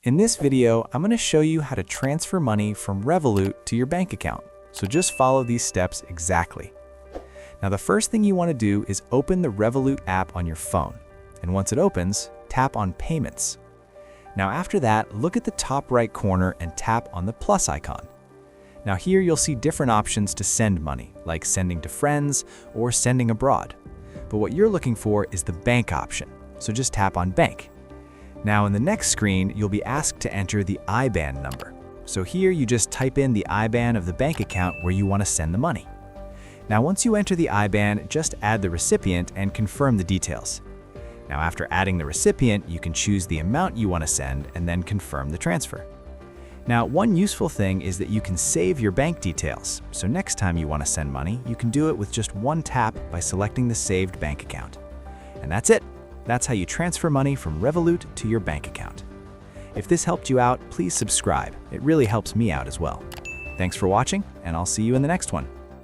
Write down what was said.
In this video, I'm going to show you how to transfer money from Revolut to your bank account. So just follow these steps exactly. Now the first thing you want to do is open the Revolut app on your phone. And once it opens, tap on Payments. Now after that, look at the top right corner and tap on the plus icon. Now here you'll see different options to send money, like sending to friends or sending abroad. But what you're looking for is the bank option, so just tap on Bank. Now in the next screen, you'll be asked to enter the IBAN number. So here you just type in the IBAN of the bank account where you want to send the money. Now once you enter the IBAN, just add the recipient and confirm the details. Now after adding the recipient, you can choose the amount you want to send and then confirm the transfer. Now one useful thing is that you can save your bank details. So next time you want to send money, you can do it with just one tap by selecting the saved bank account. And that's it. That's how you transfer money from Revolut to your bank account. If this helped you out, please subscribe. It really helps me out as well. Thanks for watching, and I'll see you in the next one.